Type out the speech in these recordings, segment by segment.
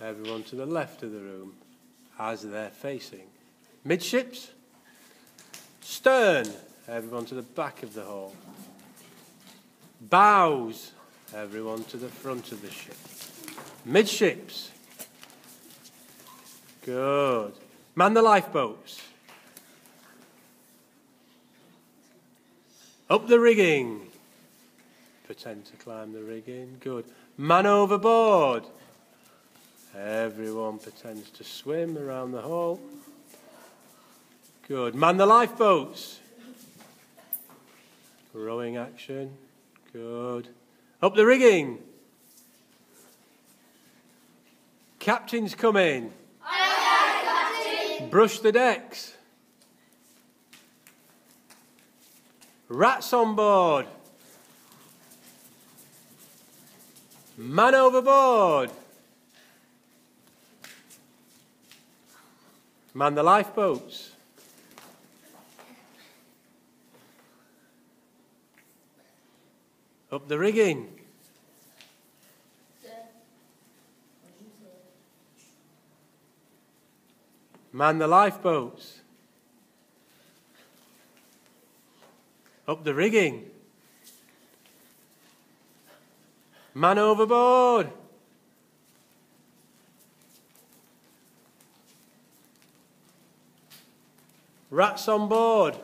Everyone to the left of the room as they're facing. Midships. Stern. Everyone to the back of the hall. Bows. Everyone to the front of the ship. Midships. Good. Man the lifeboats. Up the rigging. Pretend to climb the rigging. Good. Man overboard. Everyone pretends to swim around the hall. Good. Man the lifeboats. Rowing action. Good. Up the rigging. Captain's coming. Brush the decks. Rats on board. Man overboard. Man the lifeboats. Up the rigging. Man the lifeboats. Up the rigging. Man overboard. Rats on board.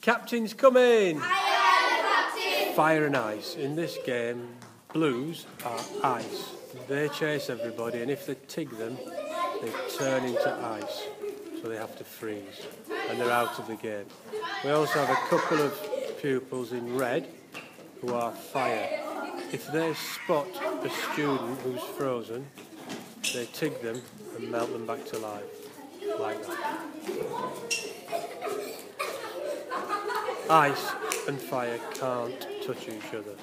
Captain's coming. Captain. Fire and ice. In this game, blues are ice. They chase everybody, and if they tig them, they turn into ice. So they have to freeze, and they're out of the game. We also have a couple of pupils in red who are fire. If they spot a student who's frozen, they tig them and melt them back to life, like that. Ice and fire can't touch each other.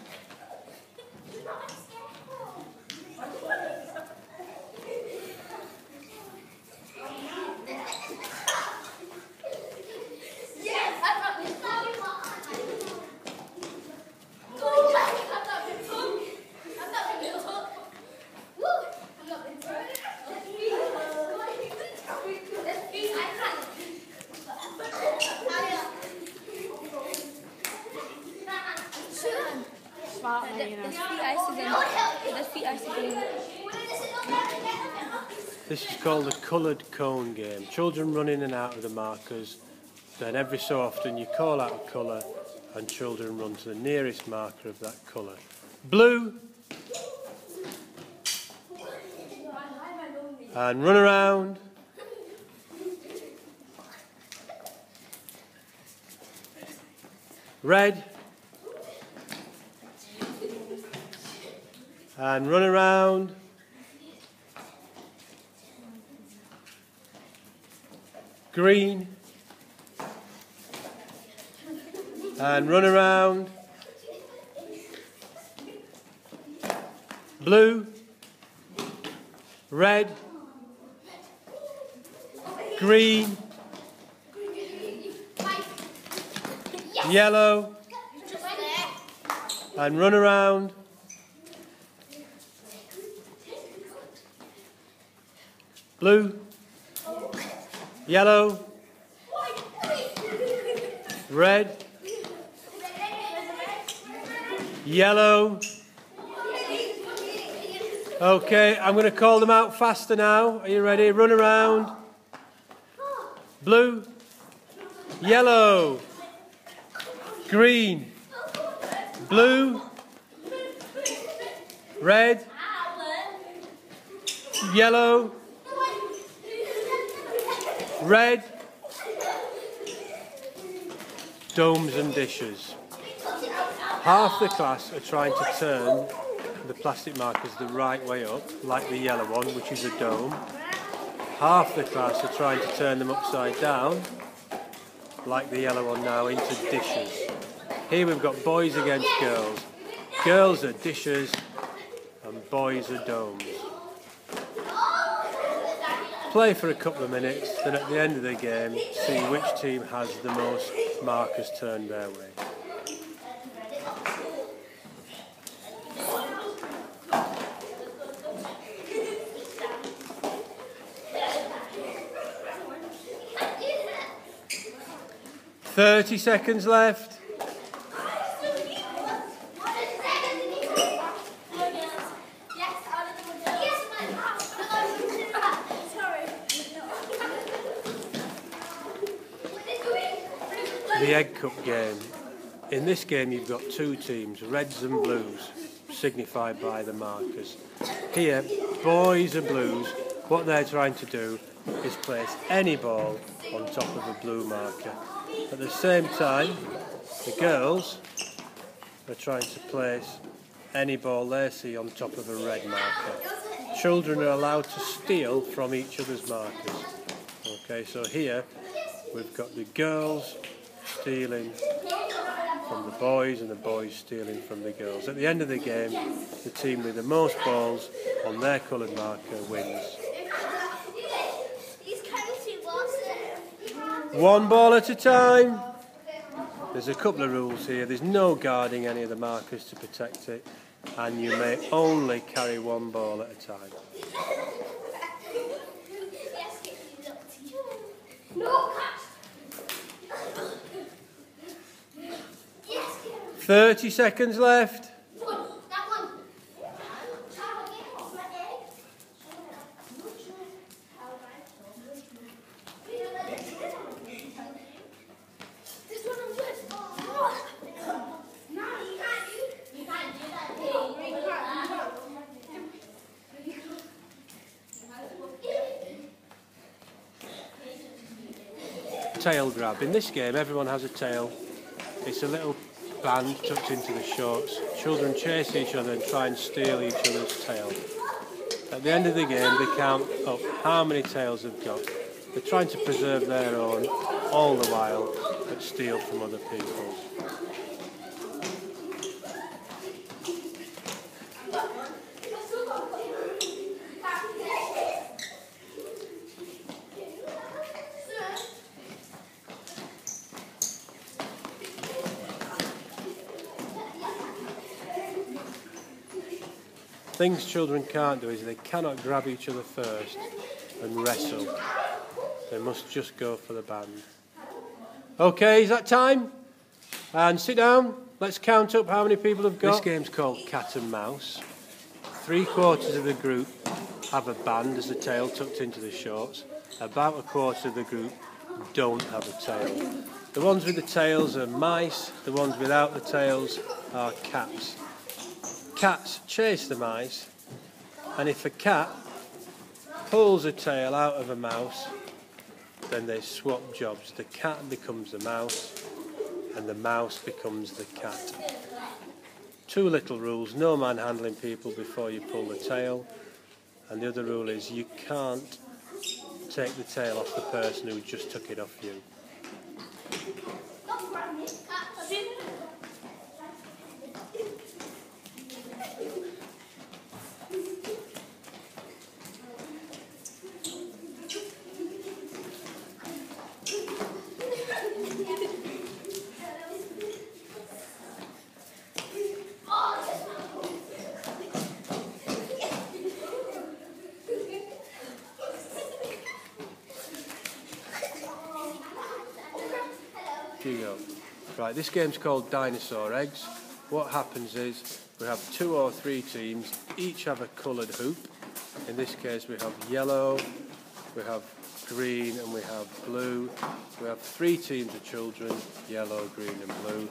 This is called the coloured cone game. Children run in and out of the markers, then every so often you call out a colour and children run to the nearest marker of that colour. Blue. And run around. Red. And run around. Green. And run around. Blue. Red. Green. Yellow. And run around. Blue. Yellow. Red. Yellow. Okay, I'm going to call them out faster now. Are you ready? Run around. Blue. Yellow. Green. Blue. Red. Yellow. Red. Domes and dishes. Half the class are trying to turn the plastic markers the right way up, like the yellow one, which is a dome. Half the class are trying to turn them upside down, like the yellow one now, into dishes. Here we've got boys against girls. Girls are dishes and boys are domes. Play for a couple of minutes, then at the end of the game, see which team has the most markers turned their way. 30 seconds left. The Egg Cup game. In this game you've got two teams, reds and blues, signified by the markers. Here, boys and blues, what they're trying to do is place any ball on top of a blue marker. At the same time, the girls are trying to place any ball they see on top of a red marker. Children are allowed to steal from each other's markers. Okay, so here we've got the girls stealing from the boys and the boys stealing from the girls. At the end of the game, the team with the most balls on their coloured marker wins. One ball at a time. There's a couple of rules here. There's no guarding any of the markers to protect it, and you may only carry one ball at a time. 30 seconds left. Tail grab. In this game, everyone has a tail. It's a little band tucked into the shorts. Children chase each other and try and steal each other's tail. At the end of the game, they count up how many tails they've got. They're trying to preserve their own all the while, but steal from other people's. Things children can't do is they cannot grab each other first and wrestle. They must just go for the band. Okay, is that time? And sit down. Let's count up how many people have got. This game's called Cat and Mouse. 3/4 of the group have a band as a tail tucked into the shorts. About 1/4 of the group don't have a tail. The ones with the tails are mice. The ones without the tails are cats. Cats chase the mice, and if a cat pulls a tail out of a mouse, then they swap jobs. The cat becomes the mouse, and the mouse becomes the cat. Two little rules: no manhandling people before you pull the tail, and the other rule is you can't take the tail off the person who just took it off you. Here you go. Right, this game's called Dinosaur Eggs. What happens is we have 2 or 3 teams, each have a coloured hoop. In this case we have yellow, we have green and we have blue. We have 3 teams of children, yellow, green and blue.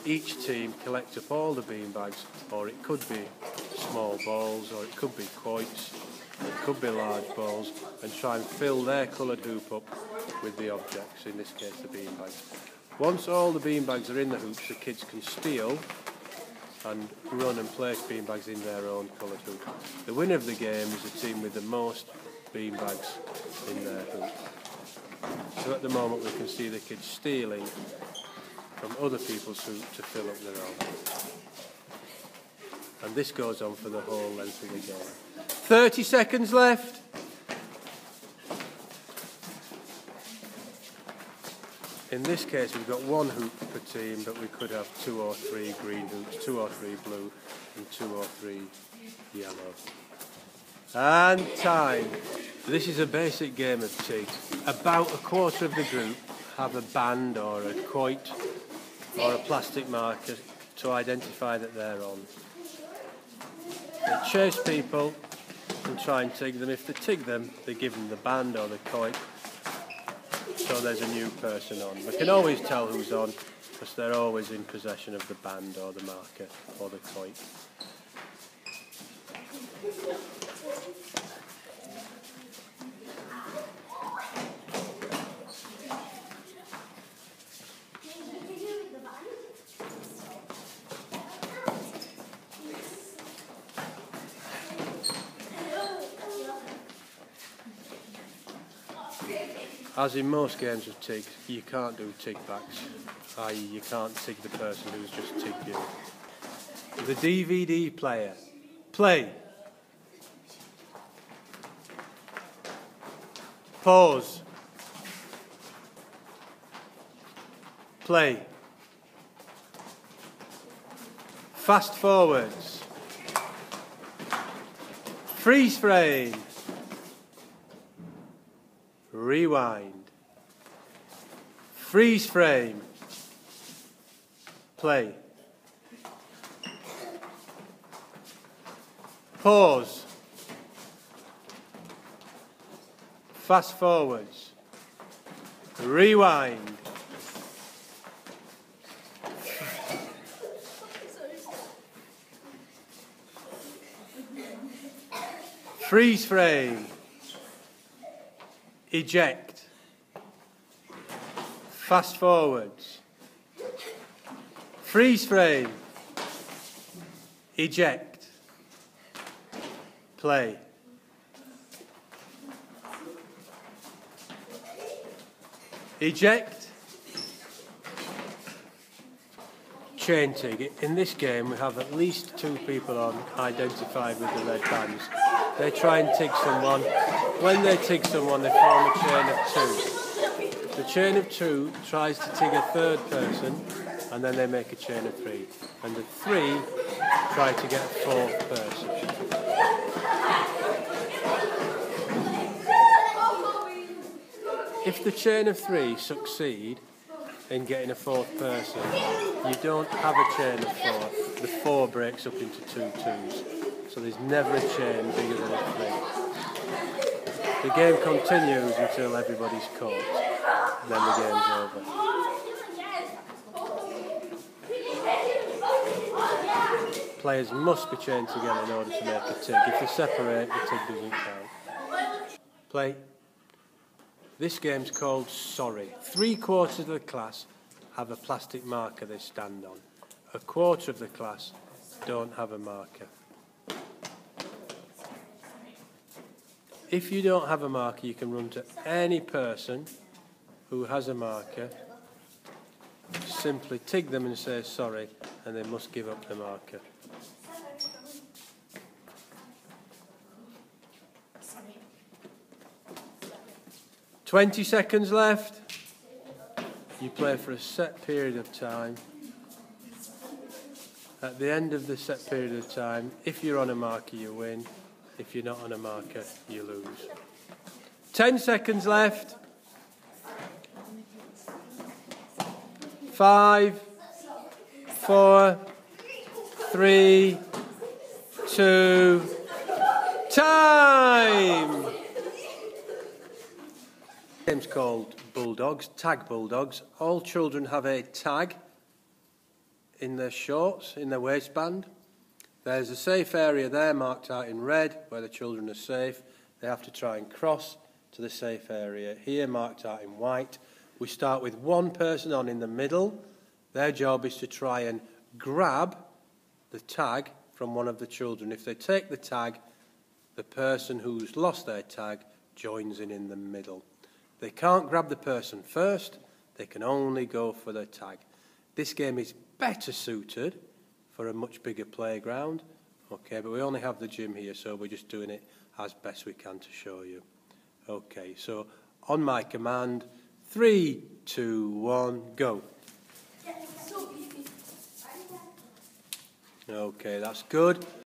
Each team collects up all the beanbags, or it could be small balls, or it could be quoits, it could be large balls, and try and fill their coloured hoop up with the objects, in this case the beanbags. Once all the beanbags are in the hoops, the kids can steal and run and place beanbags in their own coloured hoop. The winner of the game is the team with the most beanbags in their hoop. So at the moment we can see the kids stealing from other people's hoop to fill up their own. And this goes on for the whole length of the game. 30 seconds left. In this case we've got 1 hoop per team, but we could have 2 or 3 green hoops, 2 or 3 blue and 2 or 3 yellow. And time. This is a basic game of tig. About 1/4 of the group have a band or a quoit or a plastic marker to identify that they're on. They chase people and try and tig them. If they tig them, they give them the band or the quoit, so there's a new person on. We can always tell who's on because they're always in possession of the band or the marker or the quoit. As in most games of tig, you can't do tig backs, i.e. you can't tig the person who's just tigged you. The DVD player. Play. Pause. Play. Fast forwards. Freeze frame. Rewind. Freeze frame. Play. Pause. Fast forwards. Rewind. Freeze frame. Eject. Fast forwards. Freeze frame. Eject. Play. Eject. Chain tig. In this game we have at least 2 people on identified with the red bands. They try and tig someone. When they tig someone they form a chain of 2. The chain of 2 tries to tig a 3rd person and then they make a chain of 3. And the 3 try to get a 4th person. If the chain of 3 succeed in getting a 4th person, you don't have a chain of 4. The 4 breaks up into 2 2s. So there's never a chain bigger than a 3. The game continues until everybody's caught, and then the game's over. Players must be chained together in order to make a tig. If they separate, the tig doesn't count. Play. This game's called Sorry. 3/4 of the class have a plastic marker they stand on. 1/4 of the class don't have a marker. If you don't have a marker, you can run to any person who has a marker, simply tig them and say sorry, and they must give up the marker. Sorry. 20 seconds left. You play for a set period of time. At the end of the set period of time, if you're on a marker, you win. If you're not on a marker, you lose. 10 seconds left. 5, 4, 3, 2, time! The game's called Bulldogs, Tag Bulldogs. All children have a tag in their shorts, in their waistband. There's a safe area there marked out in red where the children are safe. They have to try and cross to the safe area here marked out in white. We start with 1 person on in the middle. Their job is to try and grab the tag from one of the children. If they take the tag, the person who's lost their tag joins in the middle. They can't grab the person first, they can only go for the tag. This game is better suited for a much bigger playground, okay, but we only have the gym here, so we're just doing it as best we can to show you. Okay, so on my command, 3, 2, 1, go. Okay, that's good.